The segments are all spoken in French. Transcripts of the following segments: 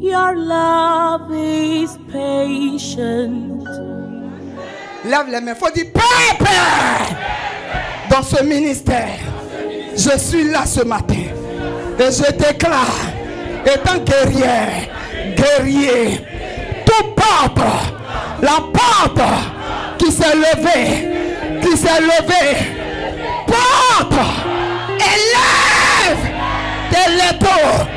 Your love is patient. Lève les mains. Il faut dire Père, dans ce ministère. Je suis là ce matin. Et je déclare, étant guerrier, toute porte, la porte qui s'est levée, porte, élève tes létaux,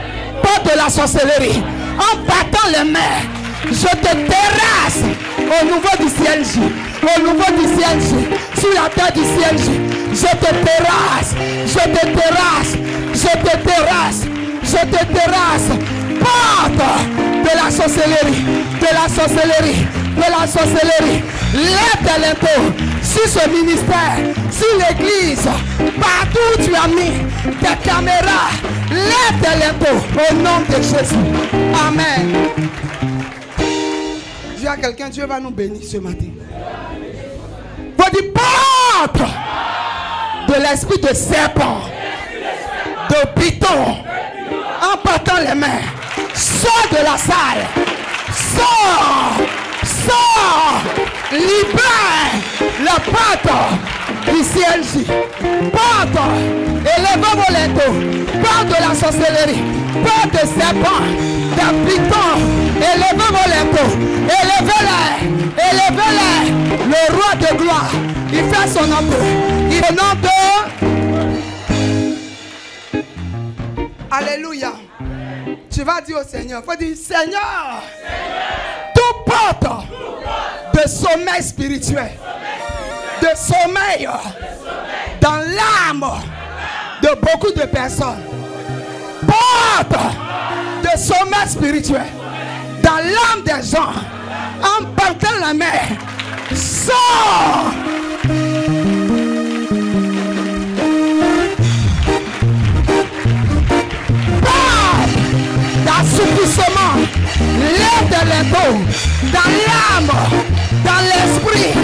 porte de la sorcellerie, en battant les mains, je te terrasse au niveau du CLJ, au niveau du CLJ, sur la terre du CLJ, je te terrasse, porte de la sorcellerie, lève tes létaux sur ce ministère, sur l'église, partout où tu as mis tes caméras, lève tes létaux au nom de Jésus. Amen. Dis à quelqu'un, Dieu va nous bénir ce matin. Faut dire porte de l'esprit de serpent, de python, en portant les mains, sors de la salle, sors, libère la porte du CLJ, porte, élevez vos létaux, porte de la sorcellerie, porte de serpent, de python, élevez vos létaux, élevez-les, le roi de gloire, il fait son entrée, au nom de... Alléluia. Tu vas dire au Seigneur, il faut dire Seigneur, toute porte de sommeil spirituel, de sommeil dans l'âme de beaucoup de personnes, porte de sommeil spirituel dans l'âme des gens, en portant la main, sors. D'assoupissement, lève de l'épaule, dans l'âme, dans l'esprit,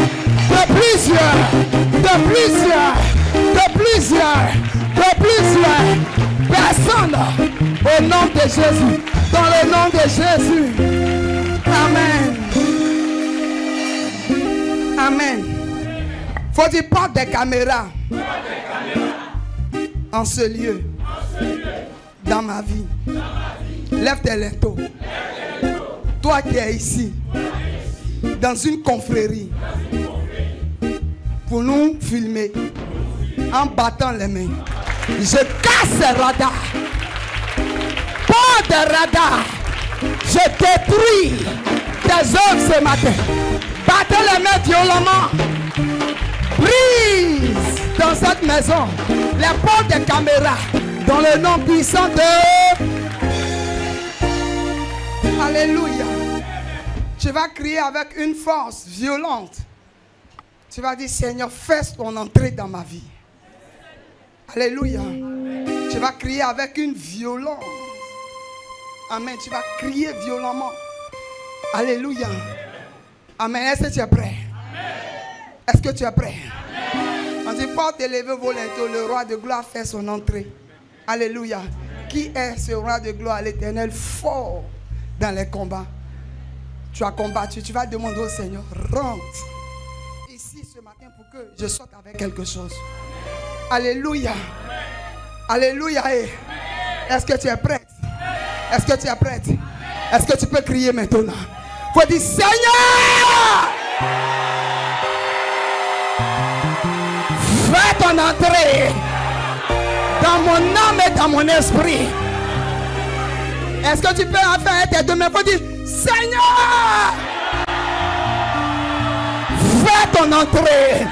de plusieurs personnes, au nom de Jésus, dans le nom de Jésus. Amen. Amen. Faut dire porte des caméras en ce lieu, dans ma vie. Lève tes létaux. Toi qui es ici, dans une confrérie, pour nous filmer, en battant les mains. Je casse les radars. Pas de radar. Je détruis tes œuvres ce matin. Battez les mains violemment. Brise dans cette maison les portes des caméras dans le nom puissant de... Alléluia. Tu vas crier avec une force violente. Tu vas dire, Seigneur, fais ton entrée dans ma vie. Alléluia. Tu vas crier avec une violence. Amen. Tu vas crier violemment. Alléluia. Amen. Est-ce que tu es prêt? Est-ce que tu es prêt? On dit, porte élevée vos létaux, le roi de gloire fait son entrée. Alléluia. Qui est ce roi de gloire, l'Éternel, fort dans les combats? Tu as combattu, tu vas demander au Seigneur, rentre ici ce matin pour que je sorte avec quelque chose. Alléluia. Alléluia. Est-ce que tu es prête? Est-ce que tu es prête? Est-ce que tu peux crier maintenant? Il faut dire, Seigneur, fais ton entrée dans mon âme et dans mon esprit. Est-ce que tu peux enfin tes deux mains? Il faut dire, Seigneur, fais ton entrée.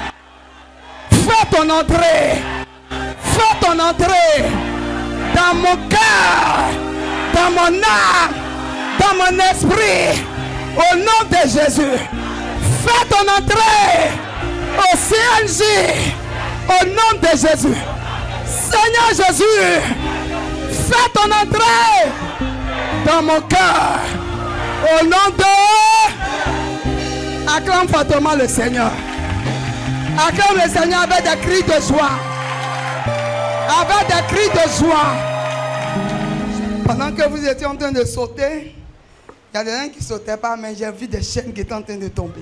Fais ton entrée. Fais ton entrée dans mon cœur, dans mon âme, dans mon esprit. Au nom de Jésus. Fais ton entrée au CLJ. Au nom de Jésus. Seigneur Jésus, fais ton entrée dans mon cœur. Au nom de... Acclame fortement le Seigneur. Acclame le Seigneur avec des cris de joie. Avec des cris de joie. Pendant que vous étiez en train de sauter, Il y a des gens qui ne sautaient pas, mais j'ai vu des chaînes qui étaient en train de tomber.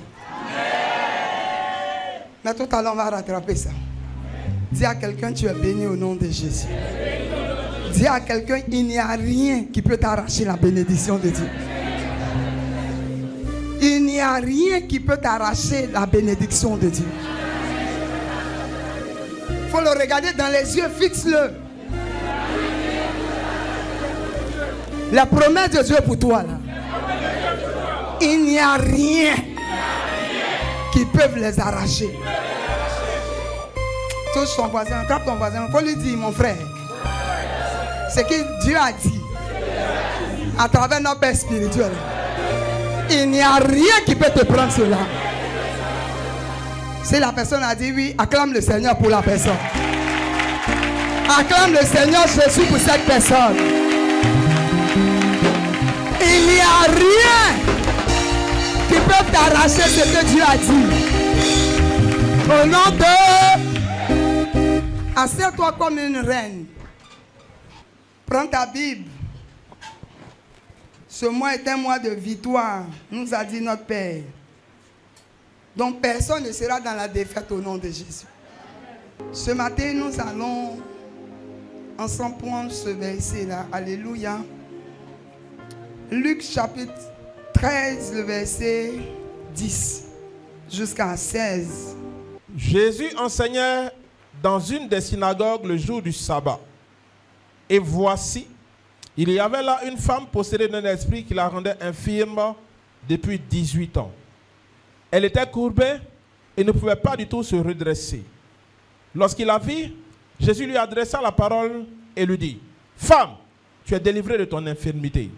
Mais tout à l'heure, on va rattraper ça. Dis à quelqu'un, tu es béni au nom de Jésus. Dis à quelqu'un, il n'y a rien qui peut t'arracher la bénédiction de Dieu. Il n'y a rien qui peut t'arracher la bénédiction de Dieu. Il faut le regarder dans les yeux, fixe-le. La promesse de Dieu pour toi, là. Il n'y a rien qui peut les arracher. Touche ton voisin, frappe ton voisin. Il faut lui dire, mon frère, ce que Dieu a dit à travers notre Père spirituel. Il n'y a rien qui peut te prendre cela. Si la personne a dit oui, acclame le Seigneur pour la personne. Acclame le Seigneur Jésus pour cette personne. Il n'y a rien qui peut t'arracher ce que Dieu a dit. Au nom de... Assieds-toi comme une reine. Prends ta Bible. Ce mois est un mois de victoire, nous a dit notre Père. Donc personne ne sera dans la défaite au nom de Jésus. Ce matin, nous allons ensemble prendre ce verset-là. Alléluia. Luc chapitre 13, le verset 10 jusqu'à 16. Jésus enseignait dans une des synagogues le jour du sabbat. Et voici, il y avait là une femme possédée d'un esprit qui la rendait infirme depuis 18 ans. Elle était courbée et ne pouvait pas du tout se redresser. Lorsqu'il la vit, Jésus lui adressa la parole et lui dit, « Femme, tu es délivrée de ton infirmité. »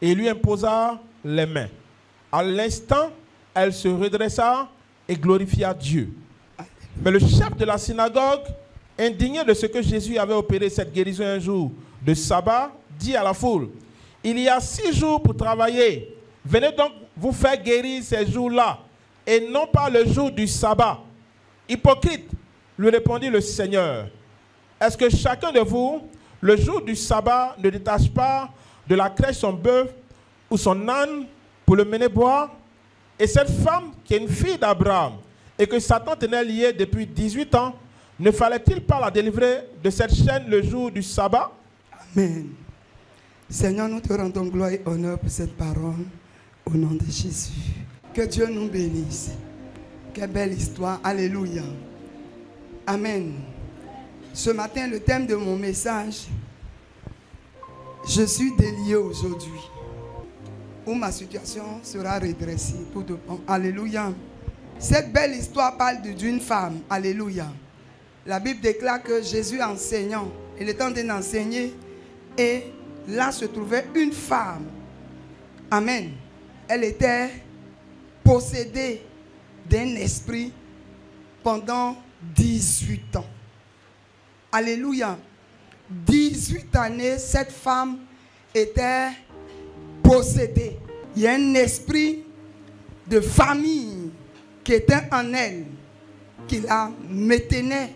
Et il lui imposa les mains. À l'instant, elle se redressa et glorifia Dieu. Mais le chef de la synagogue, indigné de ce que Jésus avait opéré cette guérison un jour de sabbat, dit à la foule, « Il y a 6 jours pour travailler. Venez donc vous faire guérir ces jours-là, et non pas le jour du sabbat. » Hypocrite, lui répondit le Seigneur, « Est-ce que chacun de vous, le jour du sabbat, ne détache pas de la crèche son bœuf ou son âne pour le mener boire? Et cette femme qui est une fille d'Abraham et que Satan tenait liée depuis 18 ans, ne fallait-il pas la délivrer de cette chaîne le jour du sabbat? » Amen. Seigneur, nous te rendons gloire et honneur pour cette parole au nom de Jésus. Que Dieu nous bénisse. Quelle belle histoire. Alléluia. Amen. Ce matin, le thème de mon message, je suis délié aujourd'hui, où ma situation sera redressée. Tout dépend. Alléluia. Cette belle histoire parle d'une femme. Alléluia. La Bible déclare que Jésus enseignant, il était en train d'enseigner et là se trouvait une femme. Amen. Elle était possédée d'un esprit pendant 18 ans. Alléluia. 18 années, cette femme était possédée. Il y a un esprit de famille qui était en elle, qui la maintenait.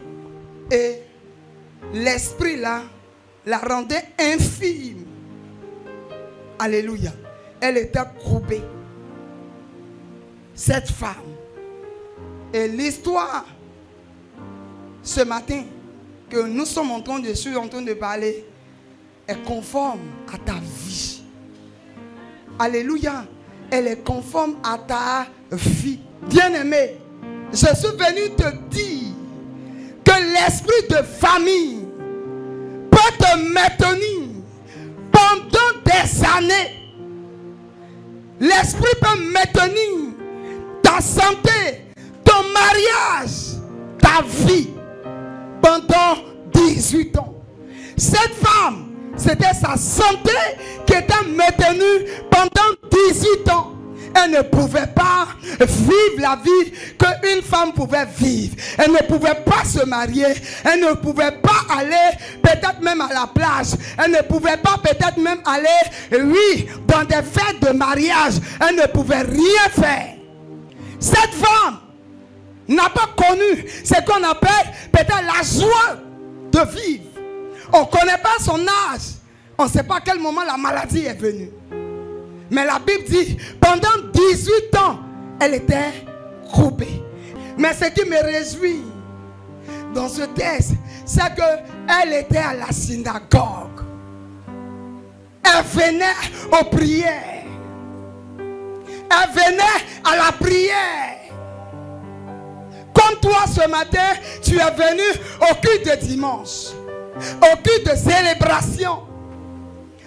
Et l'esprit là la rendait infime. Alléluia. Elle était courbée. Cette femme. Et l'histoire ce matin que nous sommes en train de parler est conforme à ta vie. Alléluia. Elle est conforme à ta vie. Bien-aimé, je suis venu te dire que l'esprit de famille peut te maintenir pendant des années. L'esprit peut maintenir ta santé, ton mariage, ta vie pendant 18 ans. Cette femme, c'était sa santé qui était maintenue pendant 18 ans. Elle ne pouvait pas vivre la vie qu'une femme pouvait vivre. Elle ne pouvait pas se marier. Elle ne pouvait pas aller peut-être même à la plage. Elle ne pouvait pas peut-être même aller, oui, dans des fêtes de mariage. Elle ne pouvait rien faire. Cette femme n'a pas connu ce qu'on appelle peut-être la joie de vivre. On ne connaît pas son âge. On ne sait pas à quel moment la maladie est venue. Mais la Bible dit, pendant 18 ans, elle était courbée. Mais ce qui me réjouit dans ce texte, c'est qu'elle était à la synagogue. Elle venait aux prières. Elle venait à la prière. Comme toi ce matin, tu es venu au culte de dimanche, au culte de célébration.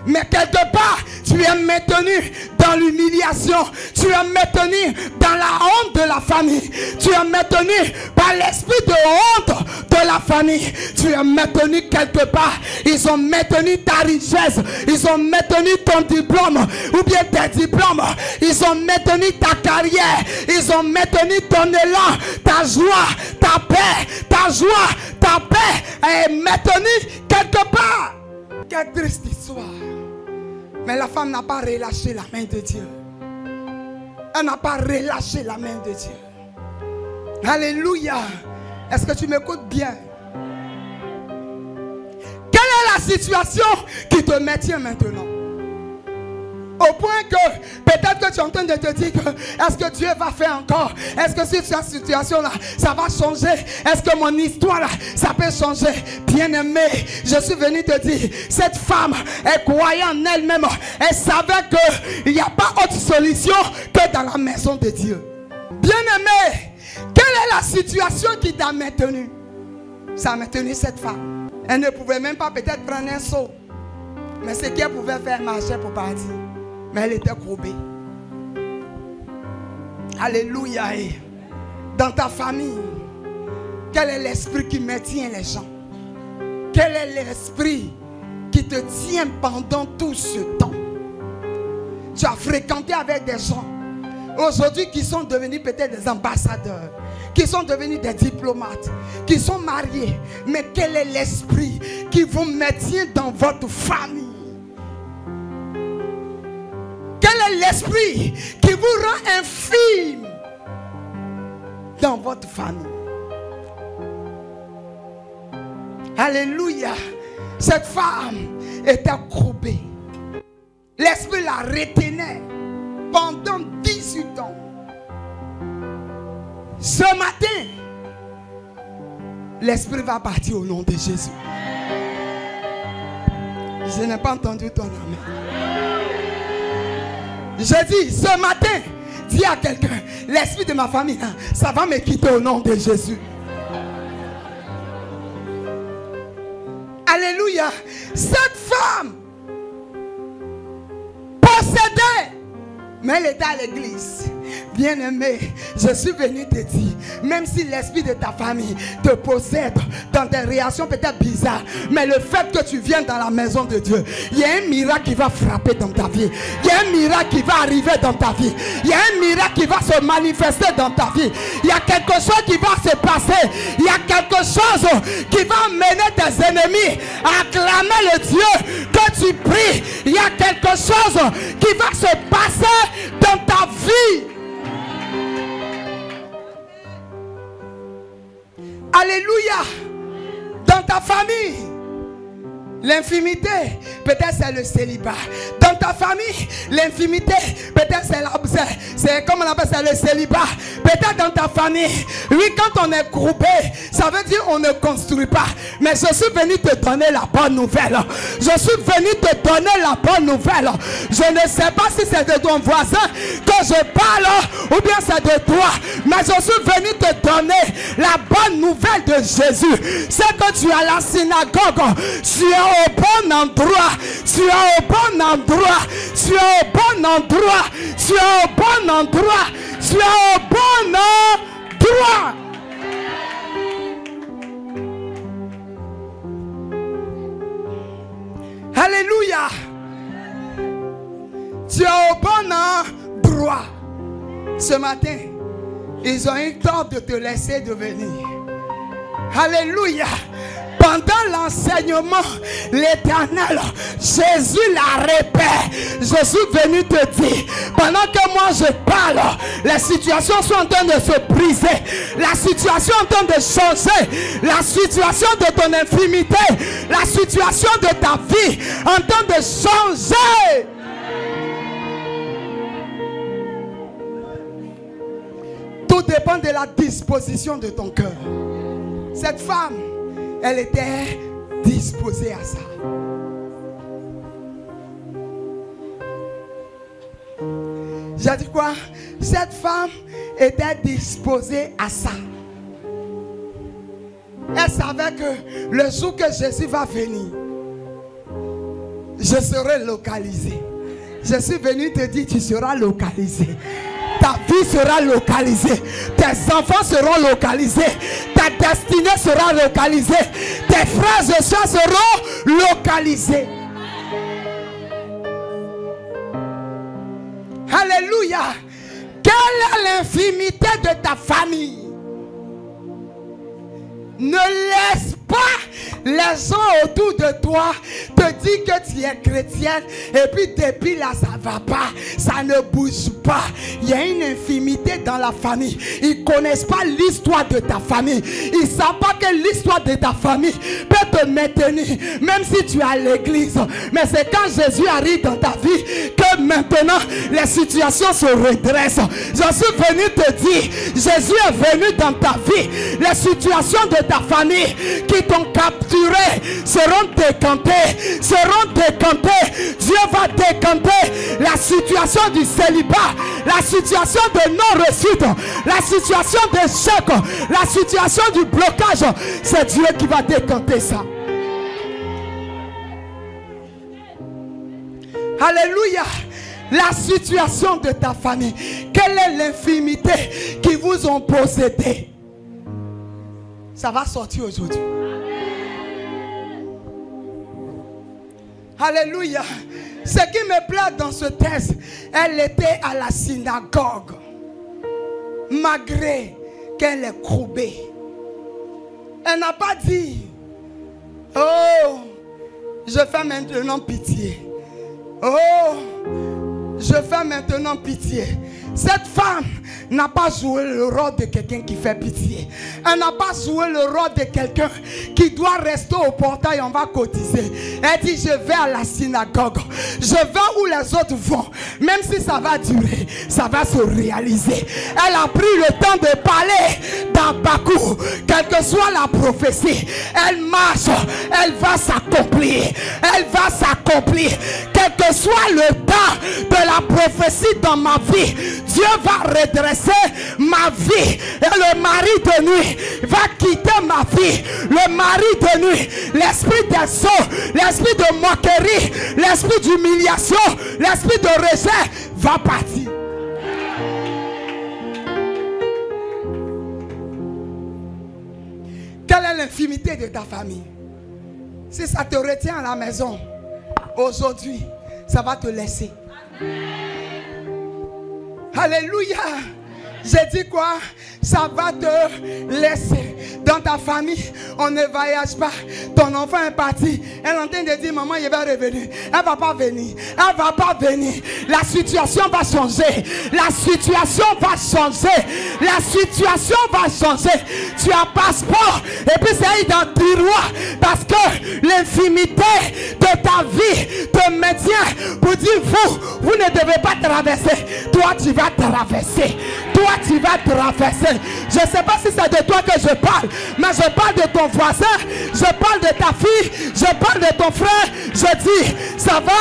Mais quelque part, tu es maintenu dans l'humiliation. Tu es maintenu dans la honte de la famille. Tu es maintenu par l'esprit de honte de la famille. Tu es maintenu quelque part. Ils ont maintenu ta richesse. Ils ont maintenu ton diplôme. Ou bien tes diplômes. Ils ont maintenu ta carrière. Ils ont maintenu ton élan. Ta joie, ta paix. Ta joie, ta paix est maintenue quelque part. Quelle triste histoire. Mais la femme n'a pas relâché la main de Dieu. Elle n'a pas relâché la main de Dieu. Alléluia. Est-ce que tu m'écoutes bien? Quelle est la situation qui te maintient maintenant? Au point que peut-être que tu es en train de te dire que est-ce que Dieu va faire encore? Est-ce que cette situation-là, ça va changer? Est-ce que mon histoire, là, ça peut changer? Bien-aimé, je suis venu te dire, cette femme, elle croyait en elle-même. Elle savait qu'il n'y a pas autre solution que dans la maison de Dieu. Bien-aimé, quelle est la situation qui t'a maintenu? Ça a maintenu cette femme. Elle ne pouvait même pas peut-être prendre un seau. Mais ce qu'elle pouvait faire, marcher pour partir. Mais elle était courbée. Alléluia. Dans ta famille, quel est l'esprit qui maintient les gens? Quel est l'esprit qui te tient pendant tout ce temps? Tu as fréquenté avec des gens aujourd'hui qui sont devenus peut-être des ambassadeurs, qui sont devenus des diplomates, qui sont mariés. Mais quel est l'esprit qui vous maintient dans votre famille? Quel est l'esprit qui vous rend infime dans votre famille? Alléluia. Cette femme était courbée. L'esprit la retenait pendant 18 ans. Ce matin, l'esprit va partir au nom de Jésus. Je n'ai pas entendu ton amen. Je dis, ce matin, dis à quelqu'un, l'esprit de ma famille, ça va me quitter au nom de Jésus. Alléluia. Cette femme possédait, mais elle était à l'église. Bien-aimé, je suis venu te dire, même si l'esprit de ta famille te possède dans des réactions peut-être bizarres, mais le fait que tu viennes dans la maison de Dieu, il y a un miracle qui va frapper dans ta vie. Il y a un miracle qui va arriver dans ta vie. Il y a un miracle qui va se manifester dans ta vie. Il y a quelque chose qui va se passer. Il y a quelque chose qui va amener tes ennemis à acclamer le Dieu que tu pries. Il y a quelque chose qui va se passer dans ta vie. Alléluia. Dans ta famille, l'infimité, peut-être c'est le célibat. Dans ta famille, l'infimité, peut-être c'est comme on appelle ça, le célibat. Peut-être dans ta famille, oui, quand on est groupé, ça veut dire on ne construit pas. Mais je suis venu te donner la bonne nouvelle. Je suis venu te donner la bonne nouvelle. Je ne sais pas si c'est de ton voisin que je parle ou bien c'est de toi. Mais je suis venu te donner la bonne nouvelle de Jésus. C'est que tu es à la synagogue. Tu es au bon endroit. Tu es au bon endroit. Tu es au bon endroit. Tu es au bon endroit. Tu es au bon endroit. Alléluia. Tu es au bon endroit. Ce matin, ils ont eu tort de te laisser de venir. Alléluia. Pendant l'enseignement, l'Éternel, Jésus la répète. Je suis venu te dire, pendant que moi je parle, les situations sont en train de se briser. La situation est en train de changer. La situation de ton infimité, la situation de ta vie est en train de changer. dépend de la disposition de ton cœur. Cette femme, elle était disposée à ça. J'ai dit quoi? Cette femme était disposée à ça. Elle savait que le jour que Jésus va venir, je serai localisé. Je suis venu te dire, tu seras localisé. Ta vie sera localisée. Tes enfants seront localisés. Ta destinée sera localisée. Tes frères et sœurs seront localisés. Alléluia. Quelle est l'infimité de ta famille? Ne laisse pas les gens autour de toi te dire que tu es chrétienne et puis depuis là ça ne va pas, ça ne bouge pas. Il y a une infimité dans la famille. Ils ne connaissent pas l'histoire de ta famille. Ils ne savent pas que l'histoire de ta famille peut te maintenir même si tu es à l'église. Mais c'est quand Jésus arrive dans ta vie que maintenant les situations se redressent. Je suis venu te dire, Jésus est venu dans ta vie. Les situations de ta famille qui t'ont capturé seront décantées, seront décantées. Dieu va décanter la situation du célibat, la situation de non-réussite, la situation d'échec, la situation du blocage. C'est Dieu qui va décanter ça. Alléluia. La situation de ta famille, quelle est l'infimité qui vous ont possédé? Ça va sortir aujourd'hui. Alléluia. Ce qui me plaît dans ce texte, elle était à la synagogue. Malgré qu'elle est courbée. Elle n'a pas dit, oh, je fais maintenant pitié. Oh, je fais maintenant pitié. Cette femme n'a pas joué le rôle de quelqu'un qui fait pitié. Elle n'a pas joué le rôle de quelqu'un qui doit rester au portail, on va cotiser. Elle dit, je vais à la synagogue. Je vais où les autres vont. Même si ça va durer, ça va se réaliser. Elle a pris le temps de parler d'Habakkuk. Quelle que soit la prophétie, elle marche, elle va s'accomplir. Elle va s'accomplir. Quel que soit le temps de la prophétie dans ma vie, Dieu va redresser ma vie. Et le mari de nuit va quitter ma vie. Le mari de nuit, l'esprit des sauts, l'esprit de moquerie, l'esprit d'humiliation, l'esprit de rejet va partir. Quelle est l'infimité de ta famille? Si ça te retient à la maison, aujourd'hui, ça va te laisser. Alléluia. J'ai dit quoi? Ça va te laisser. Dans ta famille, on ne voyage pas. Ton enfant est parti. Elle est en train de dire, maman, il va revenir. Elle ne va pas venir. Elle ne va pas venir. La situation va changer. La situation va changer. La situation va changer. Tu as passeport. Et puis c'est dans le tiroir. Parce que l'infimité de ta vie te maintient pour dire, vous ne devez pas traverser. Toi, tu vas traverser. Toi, tu vas traverser. Je ne sais pas si c'est de toi que je parle, mais je parle de ton voisin, je parle de ta fille, je parle de ton frère. Je dis, ça va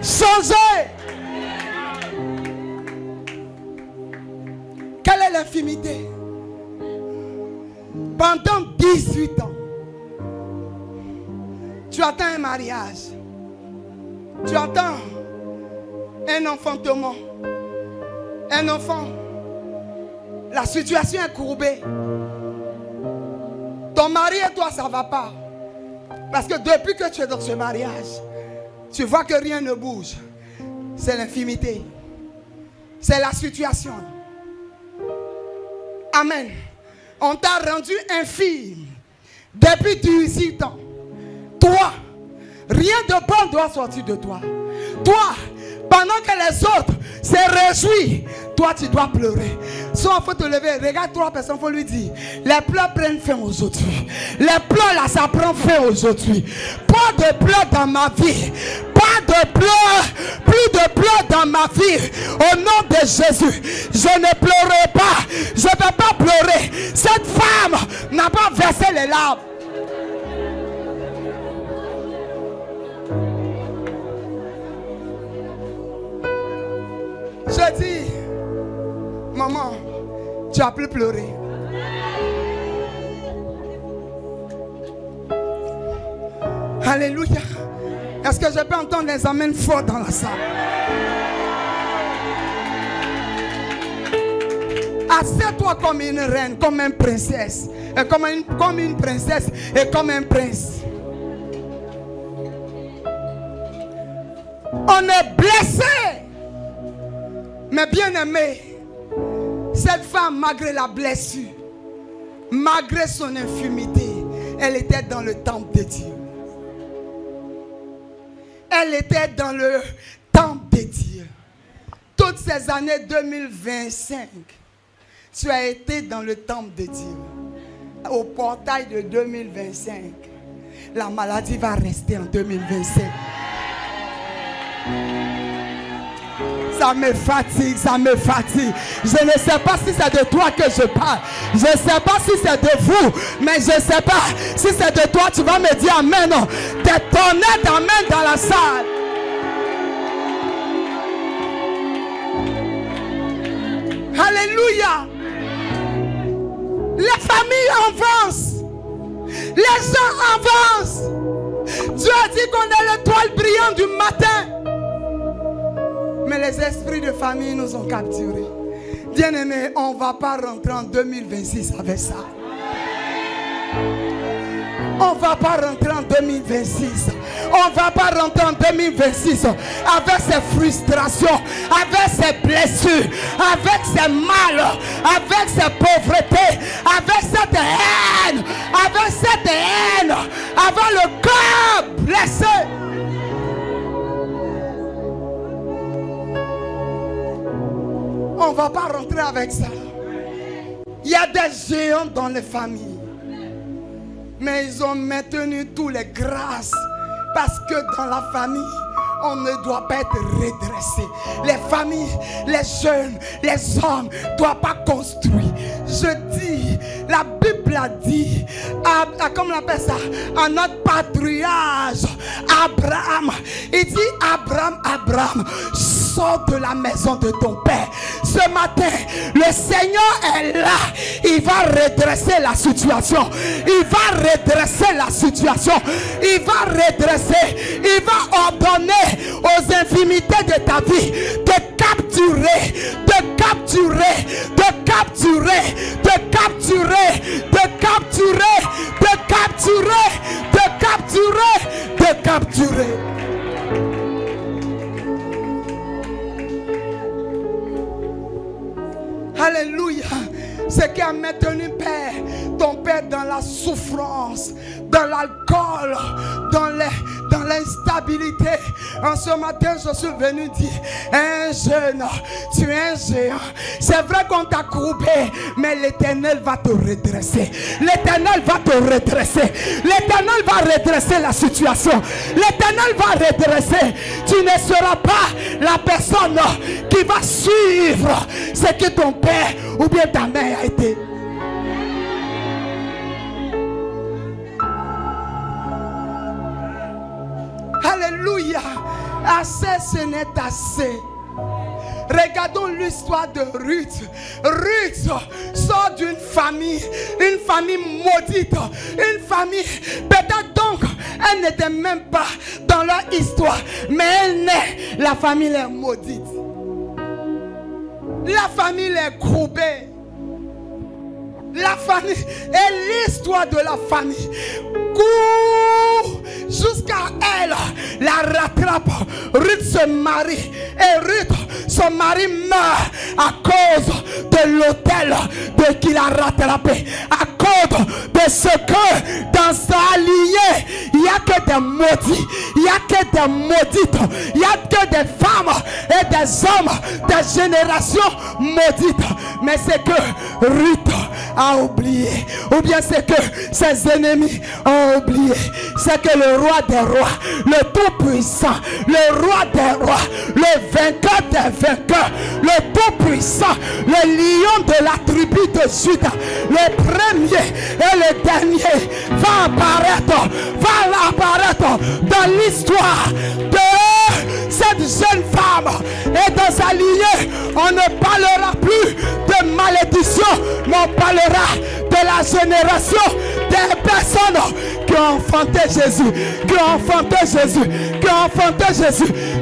changer. Quelle est l'infimité? Pendant 18 ans, tu attends un mariage, tu attends un enfantement, un enfant. La situation est courbée. Ton mari et toi, ça ne va pas. Parce que depuis que tu es dans ce mariage, tu vois que rien ne bouge. C'est l'infimité. C'est la situation. Amen. On t'a rendu infime depuis 18 ans. Toi, rien de bon doit sortir de toi. Toi, pendant que les autres se réjouissent, toi tu dois pleurer. Soit il faut te lever, regarde 3 personnes, il faut lui dire, les pleurs prennent fin aujourd'hui. Les pleurs là, ça prend fin aujourd'hui. Pas de pleurs dans ma vie. Pas de pleurs, plus de pleurs dans ma vie. Au nom de Jésus, je ne pleurerai pas. Je ne vais pas pleurer. Cette femme n'a pas versé les larmes. Je dis, maman, tu as plus pleuré. Alléluia. Est-ce que je peux entendre les amens forts dans la salle? Assieds-toi comme une reine, comme une princesse. Et comme une princesse et comme un prince. On est blessé. Mais bien aimé, cette femme, malgré la blessure, malgré son infimité, elle était dans le temple de Dieu. Elle était dans le temple de Dieu. Toutes ces années 2025, tu as été dans le temple de Dieu. Au portail de 2025, la maladie va rester en 2025. Ça me fatigue, ça me fatigue. Je ne sais pas si c'est de toi que je parle. Je ne sais pas si c'est de vous. Mais je ne sais pas si c'est de toi. Tu vas me dire amen. Des tonnerres d'amen dans la salle. Alléluia. Les familles avancent. Les gens avancent. Dieu a dit qu'on est l'étoile brillante du matin. Mais les esprits de famille nous ont capturés. Bien-aimés, on ne va pas rentrer en 2026 avec ça. On ne va pas rentrer en 2026. On ne va pas rentrer en 2026 avec ses frustrations, avec ses blessures, avec ses mal, avec ses pauvretés, avec cette haine, avec le corps blessé. On ne va pas rentrer avec ça. Il y a des géants dans les familles. Mais ils ont maintenu toutes les grâces. Parce que dans la famille, on ne doit pas être redressé. Les familles, les jeunes, les hommes ne doivent pas construire. Je dis, la Bible a dit, comment on appelle ça, à notre patriarche, Abraham. Il dit, Abraham, sors de la maison de ton père. Ce matin, le Seigneur est là. Il va redresser la situation. Il va redresser la situation. Il va redresser. Il va ordonner aux infimités de ta vie de capturer, de capturer, de capturer, de capturer, de capturer, de capturer, de capturer, de capturer. Alléluia. Ce qui a maintenu Père, ton Père dans la souffrance, dans l'alcool, dans l'instabilité. En ce matin, je suis venu dire, un jeune, tu es un géant. C'est vrai qu'on t'a courbé, mais l'Éternel va te redresser. L'Éternel va te redresser. L'Éternel va redresser la situation. L'Éternel va redresser. Tu ne seras pas la personne qui va suivre ce que ton père ou bien ta mère a été. Alléluia. Assez, ce n'est assez. Regardons l'histoire de Ruth. Ruth sort d'une famille maudite. Une famille, peut-être donc, elle n'était même pas dans leur histoire. Mais elle naît, la famille est maudite. La famille est courbée. La famille et l'histoire de la famille court jusqu'à elle, la rattrape. Ruth se marie et Ruth, son mari meurt à cause de l'autel qu'il a rattrapé, à cause de ce que dans sa lignée il n'y a que des maudits, il n'y a que des maudites, il n'y a que des femmes et des hommes des générations maudites. Mais c'est que Ruth a oublié, ou bien c'est que ses ennemis ont oublié, c'est que le roi des rois, le tout-puissant, le roi des rois, le vainqueur des vainqueurs, le tout-puissant, le lion de la tribu de Juda, le premier et le dernier va apparaître dans l'histoire de cette jeune femme. Et dans sa lignée, on ne parlera plus de malédiction, mais on parlera de la génération des personnes qui ont enfanté Jésus,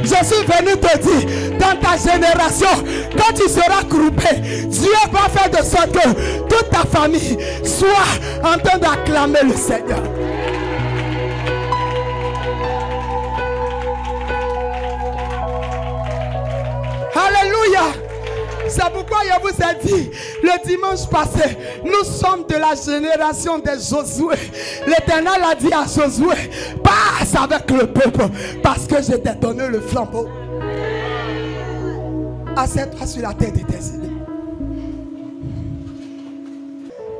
Je suis venu te dire, dans ta génération, quand tu seras groupé, Dieu va faire de sorte que toute ta famille soit en train d'acclamer le Seigneur. Alléluia. C'est pourquoi je vous ai dit le dimanche passé, nous sommes de la génération de Josué. L'Éternel a dit à Josué, passe avec le peuple parce que je t'ai donné le flambeau. Assieds-toi sur la tête de tes ennemis.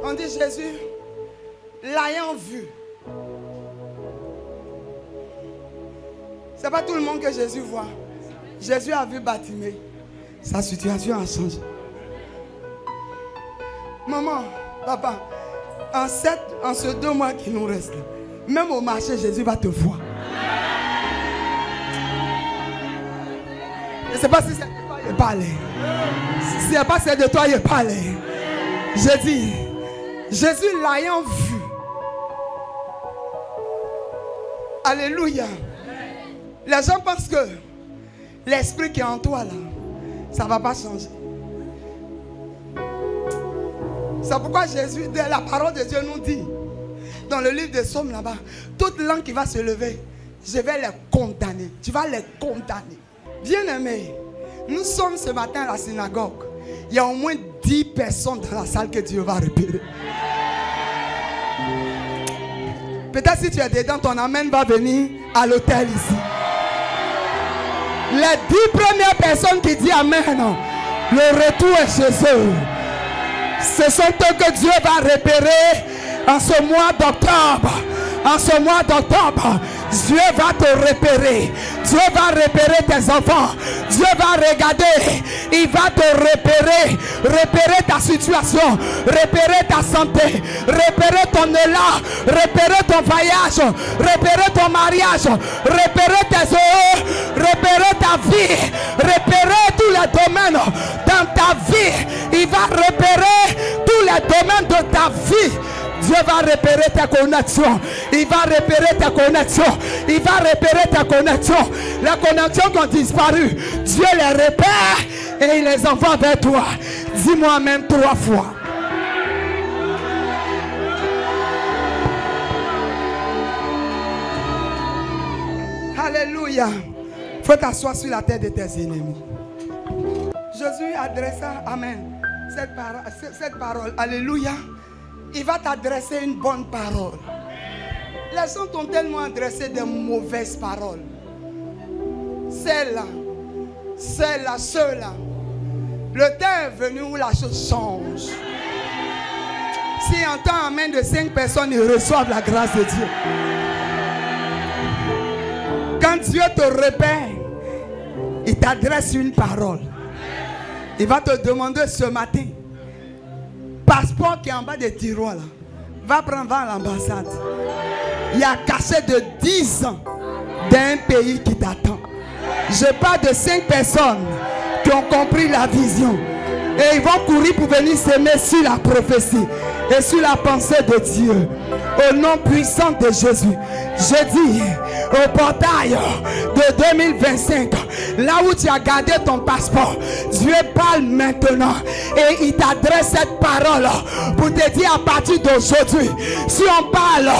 On dit Jésus, l'ayant vu. C'est pas tout le monde que Jésus voit. Jésus a vu Bartimée. Sa situation a changé. Maman, papa, en ce 2 mois qui nous restent, même au marché, Jésus va te voir. Je ne sais pas si c'est de toi qu'il parlait. Si ce n'est pas de toi qu'il parlait. Je dis, Jésus l'ayant vu. Alléluia. Les gens pensent que l'esprit qui est en toi là, ça ne va pas changer. C'est pourquoi Jésus, la parole de Dieu nous dit, dans le livre des Psaumes là-bas, toute langue qui va se lever, je vais les condamner. Tu vas les condamner. Bien-aimés, nous sommes ce matin à la synagogue. Il y a au moins 10 personnes dans la salle que Dieu va repérer. Peut-être si tu es dedans, ton amen va venir à l'hôtel ici. Les 10 premières personnes qui disent amen, le retour est chez eux. Ce sont eux que Dieu va repérer en ce mois d'octobre. En ce mois d'octobre, Dieu va te repérer. Dieu va repérer tes enfants. Dieu va regarder. Il va te repérer. Repérer ta situation. Repérer ta santé. Repérer ton élan. Repérer ton voyage. Repérer ton mariage. Repérer tes œufs. Repérer ta vie. Repérer tous les domaines dans ta vie. Il va repérer tous les domaines de ta vie. Dieu va repérer tes connexions. Il va repérer tes connexions. Il va repérer tes connexions. Les connexions qui ont disparu, Dieu les repère et il les envoie vers toi. Dis-moi amen 3 fois. Alléluia. Il faut t'asseoir sur la tête de tes ennemis. Jésus adressa, amen, cette parole. Alléluia. Il va t'adresser une bonne parole. Les gens t'ont tellement adressé de mauvaises paroles. Celle-là, ceux-là. Le temps est venu où la chose change. Si en temps amène de 5 personnes, ils reçoivent la grâce de Dieu. Quand Dieu te repère, il t'adresse une parole. Il va te demander ce matin, passeport qui est en bas des tiroirs là, va prendre à l'ambassade. Il y a caché de 10 ans d'un pays qui t'attend. Je parle de 5 personnes qui ont compris la vision. Et ils vont courir pour venir s'aimer sur la prophétie et sur la pensée de Dieu. Au nom puissant de Jésus, je dis au portail de 2025, là où tu as gardé ton passeport, Dieu parle maintenant et il t'adresse cette parole pour te dire à partir d'aujourd'hui, si on parle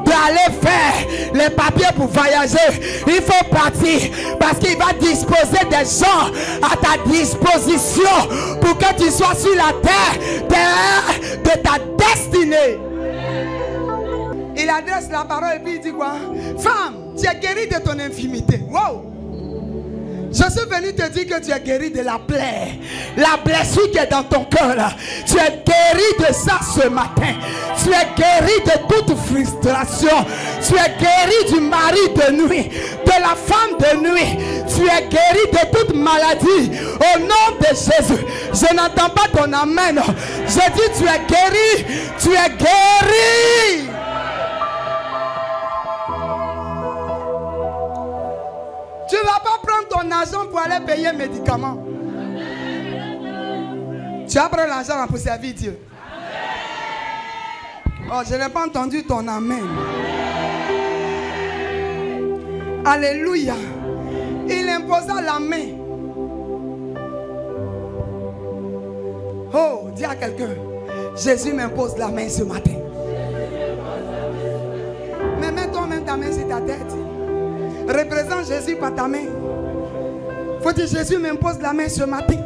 d'aller faire les papiers pour voyager, il faut partir parce qu'il va disposer des gens à ta disposition pour que tu sois sur la terre de ta destinée. Il adresse la parole et puis il dit quoi? Femme, tu es guérie de ton infirmité. Wow! Je suis venu te dire que tu es guéri de la plaie. La blessure qui est dans ton cœur. Tu es guéri de ça ce matin. Tu es guéri de toute frustration. Tu es guéri du mari de nuit. De la femme de nuit. Tu es guéri de toute maladie. Au nom de Jésus. Je n'entends pas ton amen. Je dis tu es guéri. Tu es guéri. Tu ne vas pas prendre ton argent pour aller payer médicaments. Tu vas prendre l'argent pour servir Dieu. Oh, je n'ai pas entendu ton amen. Alléluia. Il imposa la main. Oh, dis à quelqu'un, Jésus m'impose la main ce matin. Mais mets toi-même ta main sur ta tête. Représente Jésus par ta main. Faut dire Jésus m'impose la main ce matin.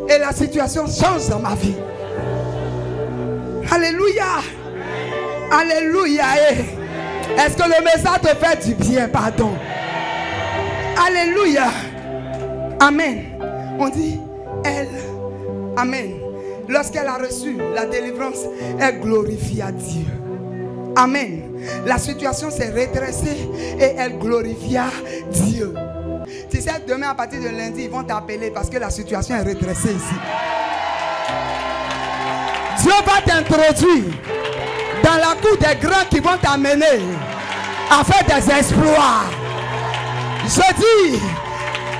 Et la situation change dans ma vie. Alléluia. Alléluia. Est-ce que le message te fait du bien? Pardon. Alléluia. Amen. On dit elle. Amen. Lorsqu'elle a reçu la délivrance, elle glorifia Dieu. Amen. La situation s'est redressée et elle glorifia Dieu. Tu sais, demain à partir de lundi, ils vont t'appeler parce que la situation est redressée ici. Dieu va t'introduire dans la cour des grands qui vont t'amener à faire des exploits. Je dis,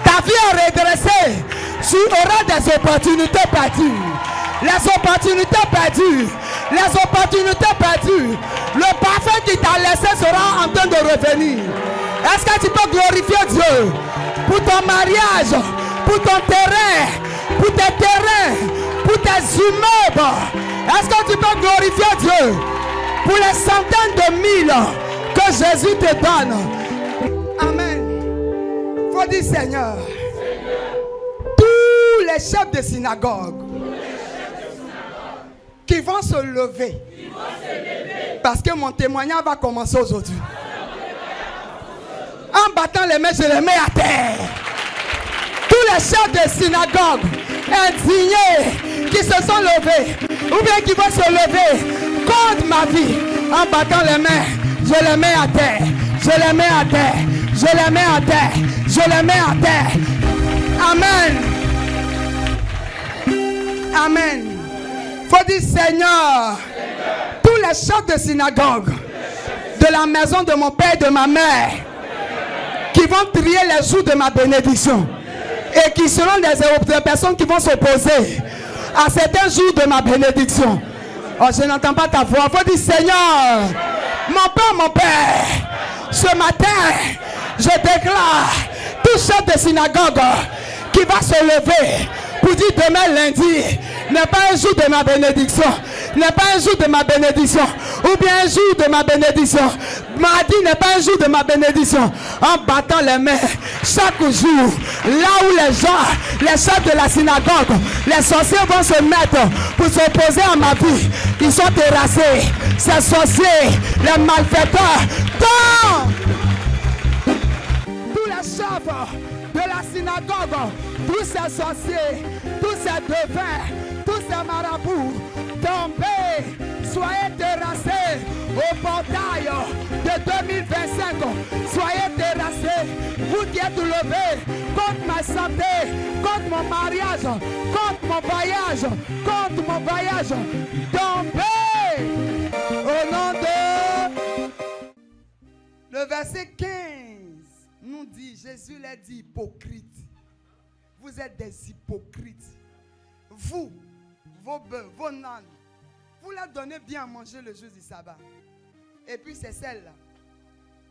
ta vie est redressée. Tu auras des opportunités perdues. Les opportunités perdues. Les opportunités perdues. Le parfum qui t'a laissé sera en train de revenir. Est-ce que tu peux glorifier Dieu pour ton mariage, pour ton terrain, pour tes terrains, pour tes immeubles? Est-ce que tu peux glorifier Dieu pour les centaines de mille que Jésus te donne? Amen. Faut dire Seigneur, tous les chefs de synagogue qui vont se lever, parce que mon témoignage va commencer aujourd'hui. En battant les mains, je les mets à terre. Tous les chefs de synagogue indignés qui se sont levés, ou bien qui vont se lever contre ma vie, en battant les mains, je les mets à terre. Je les mets à terre. Je les mets à terre. Je les mets à terre. Amen. Amen. Faut dire Seigneur, tous les chefs de synagogue de la maison de mon père et de ma mère qui vont trier les jours de ma bénédiction et qui seront des personnes qui vont s'opposer à certains jours de ma bénédiction. Oh, je n'entends pas ta voix. Faut dire Seigneur, mon père, ce matin, je déclare tout chef de synagogue qui va se lever pour dire demain lundi n'est pas un jour de ma bénédiction, n'est pas un jour de ma bénédiction, ou bien un jour de ma bénédiction. Mardi n'est pas un jour de ma bénédiction. En battant les mains chaque jour, là où les gens, les chefs de la synagogue, les sorciers vont se mettre pour s'opposer à ma vie, ils sont terrassés. Ces sorciers, les malfaiteurs, tous les chefs de la synagogue, tous ces sorciers, tous ces devins, tous ces marabouts, tombez, soyez terrassés au portail de 2025. Soyez terrassés, vous qui êtes levés contre ma santé, contre mon mariage, contre mon voyage, tombez au nom de... Le verset 15 nous dit, Jésus l'a dit, hypocrite. Vous êtes des hypocrites. Vous, vos bœufs, vos ânes, vous leur donnez bien à manger le jour du sabbat. Et puis c'est celle-là.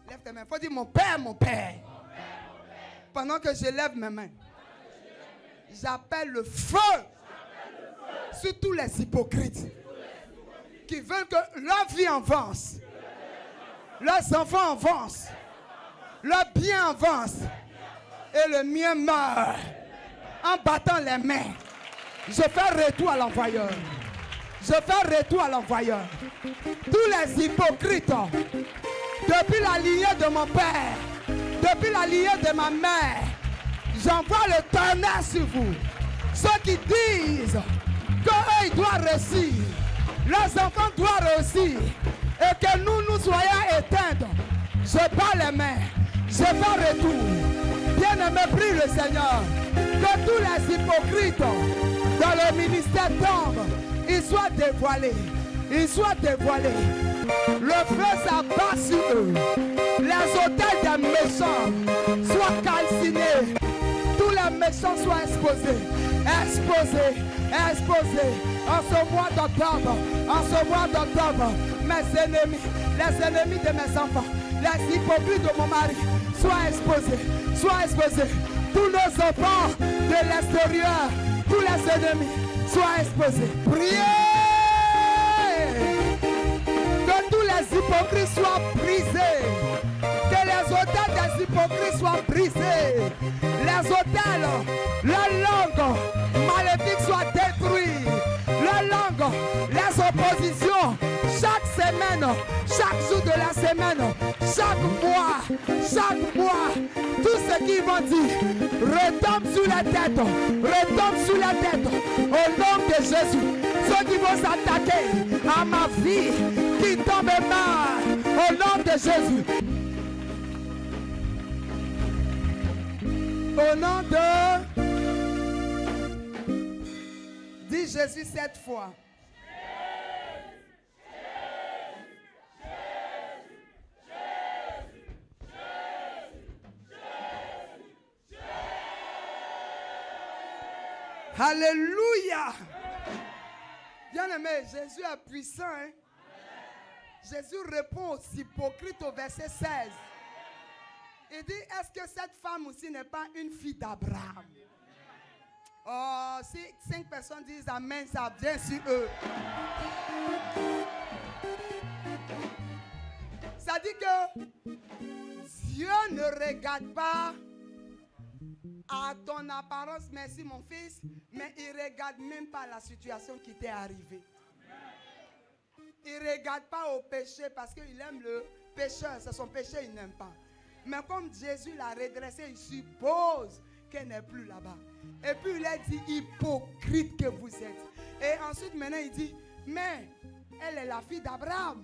Lève tes mains. Il faut dire mon père, mon père. Pendant que je lève mes mains, j'appelle le feu sur tous les hypocrites qui veulent que leur vie avance, leurs enfants avancent, leur bien avance et le mien meurt. En battant les mains, je fais retour à l'envoyeur. Je fais retour à l'envoyeur. Tous les hypocrites, depuis la lignée de mon père, Depuis la lignée de ma mère, j'envoie le tonnerre sur vous. Ceux qui disent qu'eux, ils doivent réussir, leurs enfants doivent réussir, et que nous soyons éteints. Je bats les mains, je fais retour. Bien-aimé, prie le Seigneur, que tous les hypocrites dans le ministère tombent, ils soient dévoilés, ils soient dévoilés. Le feu s'abat sur eux, les autels des méchants soient calcinés, tous les méchants soient exposés, exposés, exposés. En ce mois d'octobre, en ce mois d'octobre, mes ennemis, les ennemis de mes enfants, les hypocrites de mon mari, soient exposés, soient exposés. Tous nos enfants de l'extérieur, tous les ennemis, soient exposés. Priez que tous les hypocrites soient brisés, que les autels des hypocrites soient brisés, les autels, la langue maléfique soit détruite, la langue, les oppositions, chaque semaine, chaque jour de la semaine, chaque mois, tout ce qu'ils vont dire retombe sur la tête, retombe sur la tête, au nom de Jésus. Ceux qui vont s'attaquer à ma vie, qui tombent mal, au nom de Jésus. Au nom de... Dis Jésus 7 fois. Alléluia. Bien-aimé, Jésus est puissant. Hein? Jésus répond aux hypocrites au verset 16. Il dit, est-ce que cette femme aussi n'est pas une fille d'Abraham? Oh, si 5 personnes disent Amen, ça vient sur eux. Ça dit que Dieu ne regarde pas à ton apparence, merci mon fils, mais il ne regarde même pas la situation qui t'est arrivée. Il ne regarde pas au péché parce qu'il aime le pécheur, c'est son péché, il n'aime pas. Mais comme Jésus l'a redressé, il suppose qu'elle n'est plus là-bas. Et puis il a dit, hypocrite que vous êtes. Et ensuite maintenant il dit, mais elle est la fille d'Abraham.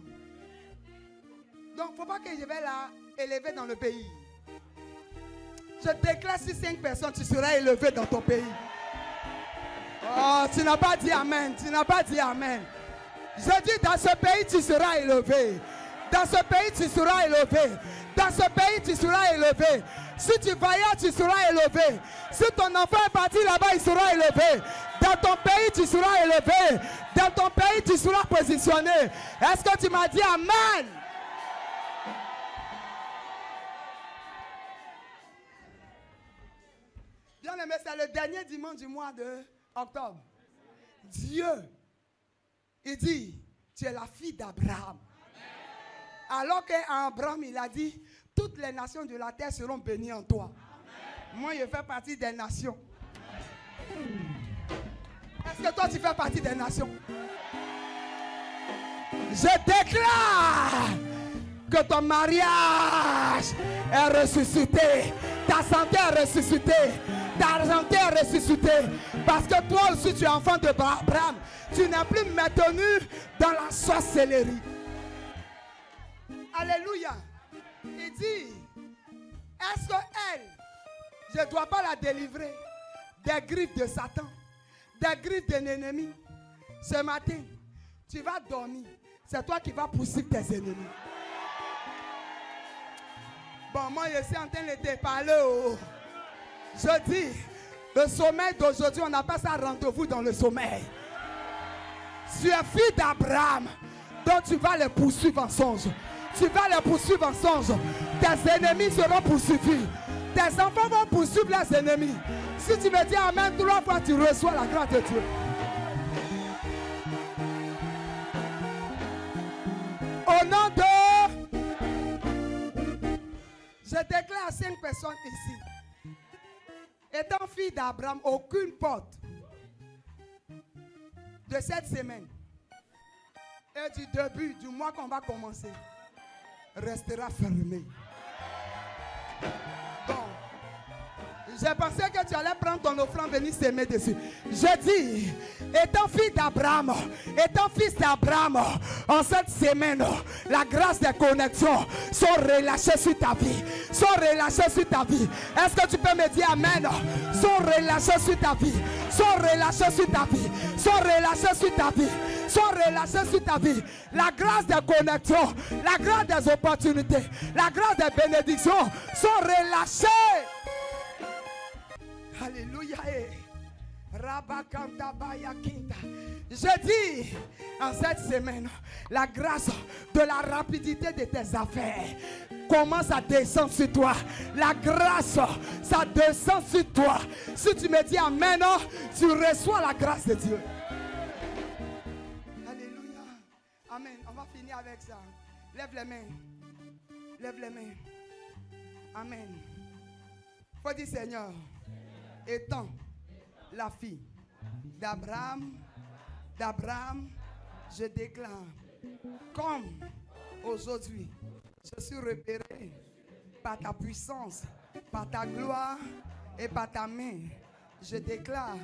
Donc il ne faut pas que je vais la élever dans le pays. Je déclare si 5 personnes, tu seras élevé dans ton pays. Oh, tu n'as pas dit Amen, tu n'as pas dit Amen. Je dis, dans ce pays, tu seras élevé. Dans ce pays, tu seras élevé. Dans ce pays, tu seras élevé. Si tu voyages, tu seras élevé. Si ton enfant est parti là-bas, il sera élevé. Dans ton pays, tu seras élevé. Dans ton pays, tu seras positionné. Est-ce que tu m'as dit Amen? Bien aimé, c'est le dernier dimanche du mois d'octobre. Dieu, il dit, tu es la fille d'Abraham. Alors qu'Abraham, il a dit, toutes les nations de la terre seront bénies en toi. Amen. Moi, je fais partie des nations. Est-ce que toi, tu fais partie des nations? Je déclare que ton mariage est ressuscité. Ta santé est ressuscitée. Ta santé est ressuscitée. Parce que toi aussi, tu es enfant d'Abraham. Tu n'es plus maintenu dans la sorcellerie. Alléluia. Il dit, est-ce qu'elle, je ne dois pas la délivrer des griffes de Satan, des griffes de l'ennemi? Ce matin, tu vas dormir. C'est toi qui vas poursuivre tes ennemis. Bon, moi, je suis en train de te parler. Oh. Je dis, le sommeil d'aujourd'hui, on appelle ça rendez-vous dans le sommeil. Tu es fille d'Abraham, donc tu vas les poursuivre en songe. Tu vas les poursuivre en songe. Tes ennemis seront poursuivis. Tes enfants vont poursuivre les ennemis. Si tu me dis Amen 3 fois, tu reçois la grâce de Dieu. Au nom de... Je déclare à 5 personnes ici. Étant fille d'Abraham, aucune porte de cette semaine et du début du mois qu'on va commencer restera fermée. Bon. J'ai pensé que tu allais prendre ton offrande, venir s'aimer dessus. Je dis, étant fille d'Abraham, étant fils d'Abraham, en cette semaine, la grâce des connexions sont relâchées sur ta vie. Sont relâchées sur ta vie. Est-ce que tu peux me dire amen? Sont relâchées sur ta vie. Sont relâchées sur ta vie. Sont relâchées sur ta vie. Sont relâchées sur ta vie. La grâce des connexions, la grâce des opportunités, la grâce des bénédictions sont relâchées. Alléluia. Je dis en cette semaine, la grâce de la rapidité de tes affaires commence à descendre sur toi. La grâce, ça descend sur toi. Si tu me dis amen, tu reçois la grâce de Dieu. Alléluia. Amen. On va finir avec ça. Lève les mains. Lève les mains. Amen. Faut dire Seigneur, étant la fille d'Abraham, je déclare, comme aujourd'hui, je suis repéré par ta puissance, par ta gloire et par ta main. Je déclare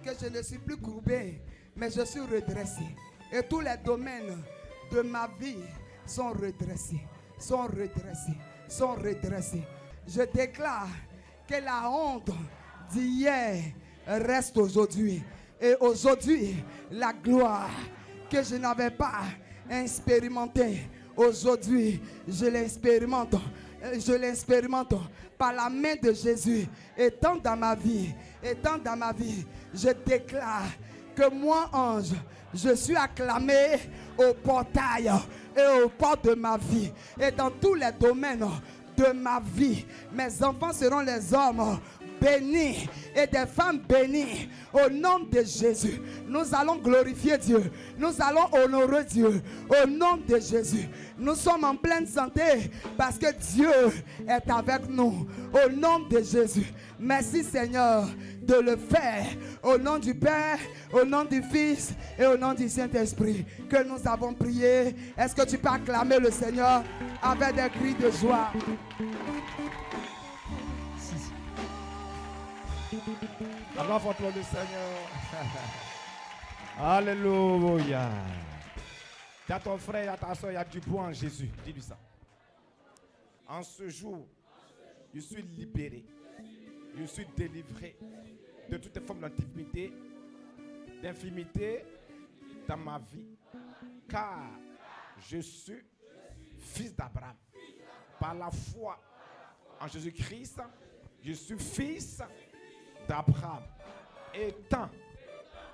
que je ne suis plus courbé, mais je suis redressé. Et tous les domaines de ma vie sont redressés, sont redressés, sont redressés. Je déclare que la honte d'hier reste aujourd'hui. Et aujourd'hui, la gloire que je n'avais pas expérimentée, aujourd'hui, je l'expérimente. Je l'expérimente par la main de Jésus. Étant dans ma vie, je déclare que moi, ange, je suis acclamé au portail et aux portes de ma vie. Et dans tous les domaines de ma vie, mes enfants seront les hommes bénis et des femmes bénies au nom de Jésus. Nous allons glorifier Dieu. Nous allons honorer Dieu au nom de Jésus. Nous sommes en pleine santé parce que Dieu est avec nous au nom de Jésus. Merci Seigneur de le faire au nom du Père, au nom du Fils et au nom du Saint-Esprit que nous avons prié. Est-ce que tu peux acclamer le Seigneur avec des cris de joie? Allons pour le Seigneur. Alléluia. Tu as ton frère, à ta soeur, il y a du bon en Jésus. Dis-lui ça. En ce jour, je suis libéré. Je suis délivré de toutes les formes d'infimité dans ma vie. Car je suis fils d'Abraham. Par la foi en Jésus-Christ, je suis fils d'Abraham. Étant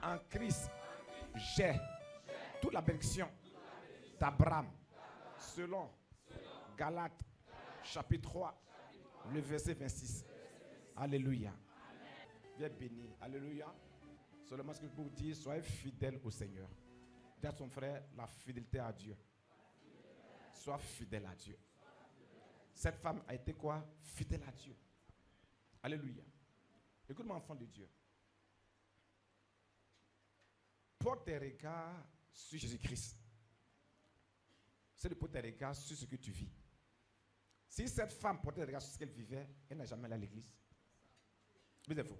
en Christ, j'ai toute la bénédiction d'Abraham. Selon Galates chapitre 3, le verset 26. Alléluia. Viens béni. Alléluia. Seulement ce que je peux vous dire, soyez fidèles au Seigneur. Dis à son frère, la fidélité à Dieu. Sois fidèle à Dieu. Cette femme a été quoi? Fidèle à Dieu. Alléluia. Écoute-moi, enfant de Dieu. Porte tes regards sur Jésus-Christ. C'est de porter tes regards sur ce que tu vis. Si cette femme portait des regards sur ce qu'elle vivait, elle n'a jamais allé à l'église. Mais c'est faux.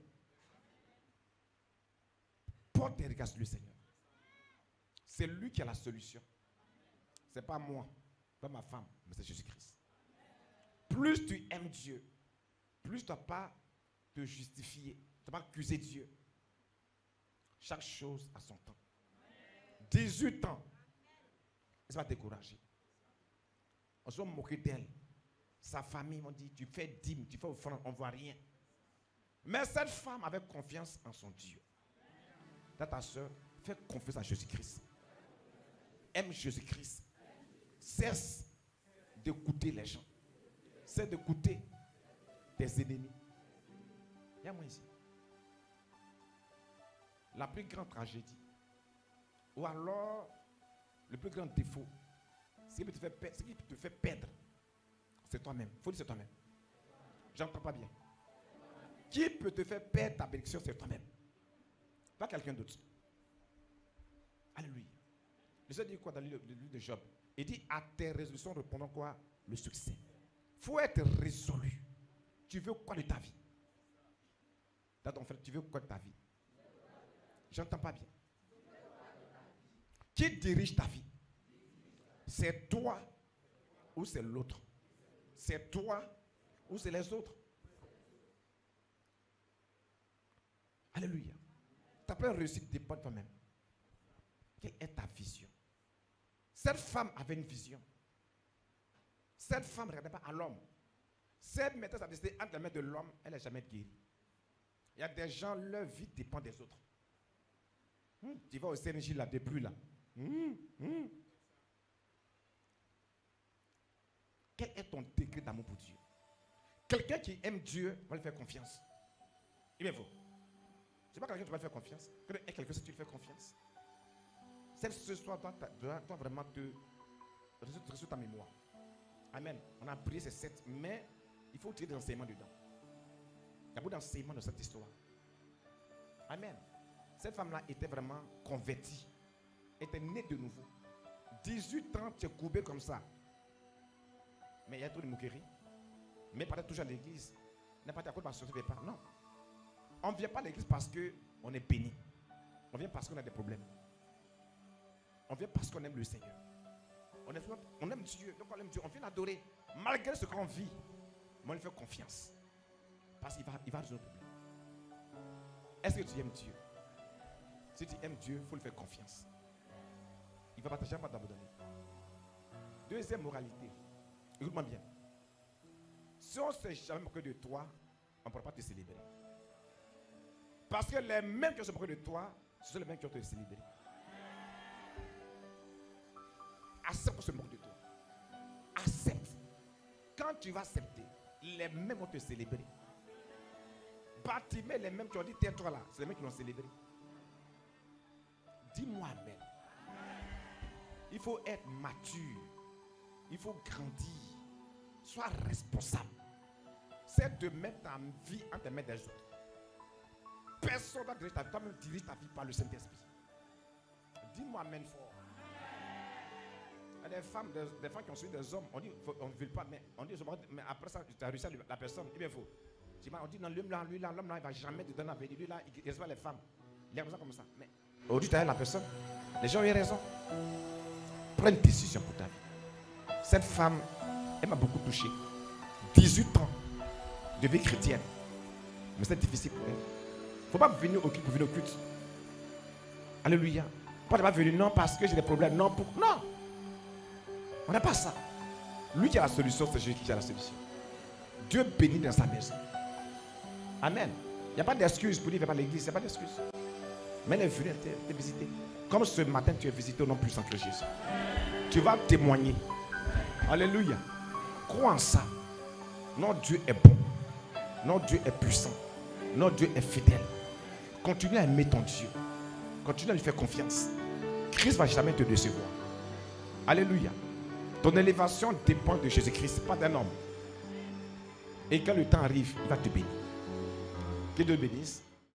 Porte tes regards sur le Seigneur. C'est lui qui a la solution. Ce n'est pas moi, pas ma femme, mais c'est Jésus-Christ. Plus tu aimes Dieu, plus tu n'as pas te justifier, tu n'as pas accuser Dieu. Chaque chose a son temps. 18 ans, elle ne va pas décourager. On se moqué d'elle. Sa famille m'a dit, tu fais dîme, tu fais offrande, on ne voit rien. Mais cette femme avait confiance en son Dieu. Dans ta soeur, fais confiance à Jésus-Christ. Aime Jésus-Christ. Cesse d'écouter les gens. Cesse d'écouter tes ennemis. Il y a moi ici. La plus grande tragédie, ou alors le plus grand défaut, ce qui te fait perdre, c'est toi-même. Il faut dire c'est toi-même. J'entends pas bien. Qui peut te faire perdre ta bénédiction, c'est toi-même. Pas quelqu'un d'autre. Alléluia. Le Seigneur dit quoi dans le livre de Job? Il dit à tes résolutions répondant quoi? Le succès. Il faut être résolu. tu veux quoi de ta vie? Dans ton frère, tu veux quoi de ta vie? J'entends pas bien. Qui dirige ta vie? C'est toi ou c'est l'autre? C'est toi ou c'est les autres? Alléluia. Ta première réussite dépend de toi-même. Quelle est ta vision? Cette femme avait une vision. Cette femme ne regardait pas à l'homme. Cette mettait sa destinée entre les mains de l'homme, elle n'est jamais guérie. Il y a des gens, leur vie dépend des autres. Tu vas au CNJ là, depuis là. Quel est ton degré d'amour pour Dieu? Quelqu'un qui aime Dieu va lui faire confiance. Il est faux. C'est pas quelqu'un que tu vas lui faire confiance. Quelqu'un que tu lui fais confiance. Ce soir doit vraiment te résoudre ta mémoire. Amen. On a prié ces 7, mais il faut tirer des enseignements dedans. Il y a beaucoup d'enseignements dans cette histoire. Amen. Cette femme-là était vraiment convertie. Était née de nouveau. 18 ans, tu es courbé comme ça. Mais il y a trop de moquerie. Mais peut-être toujours à l'église. N'est pas d'accord parce qu'on ne se fait pas. Non. On ne vient pas à l'église parce qu'on est béni. On vient parce qu'on a des problèmes. On vient parce qu'on aime le Seigneur. On aime Dieu. Donc on aime Dieu. On vient l'adorer. Malgré ce qu'on vit, mais on lui fait confiance. Parce qu'il va résoudre nos problèmes. Est-ce que tu aimes Dieu? Si tu aimes Dieu, il faut lui faire confiance. Il ne va pas jamais t'abandonner. Deuxième moralité. Écoute-moi bien. Si on ne s'est jamais moqué de toi, on ne pourra pas te célébrer. Parce que les mêmes qui se moquent de toi, ce sont les mêmes qui vont te célébrer. Accepte qu'on se moque de toi. Accepte. Quand tu vas accepter, les mêmes vont te célébrer. Bartimée, les mêmes qui ont dit tais-toi là, c'est les mêmes qui l'ont célébré. Dis-moi amen. Il faut être mature. Il faut grandir. Sois responsable. C'est de mettre ta vie entre les mains des autres. Personne ne dirige ta vie. Toi-même dirige ta vie par le Saint-Esprit. Dis-moi amen fort. Il y a des femmes qui ont suivi des hommes. On dit on ne veut pas, mais on dit mais après ça, tu as réussi à la personne. Il est faux. On dit non, l'homme là, il ne va jamais te donner la vérité. Lui là, il ne respecte pas les femmes. Il est comme ça. Mais aujourd'hui, tu as la personne. Les gens ont eu raison. Prends une décision pour ta vie. Cette femme, elle m'a beaucoup touché. 18 ans de vie chrétienne. Mais c'est difficile pour elle. Il ne faut pas venir au culte pour venir au culte. Alléluia. Pas de pas venir, non, parce que j'ai des problèmes. Non, non. On n'a pas ça. Lui qui a la solution, c'est Jésus qui a la solution. Dieu bénit dans sa maison. Amen. Il n'y a pas d'excuse pour dire qu'il ne va pas à l'église. Il n'y a pas d'excuse. Mais elle est venue te visiter. Comme ce matin, tu es visité au nom puissant de Jésus. Tu vas témoigner. Alléluia. Crois en ça. Notre Dieu est bon. Notre Dieu est puissant. Notre Dieu est fidèle. Continue à aimer ton Dieu. Continue à lui faire confiance. Christ ne va jamais te décevoir. Alléluia. Ton élévation dépend de Jésus-Christ, pas d'un homme. Et quand le temps arrive, il va te bénir. Que Dieu bénisse.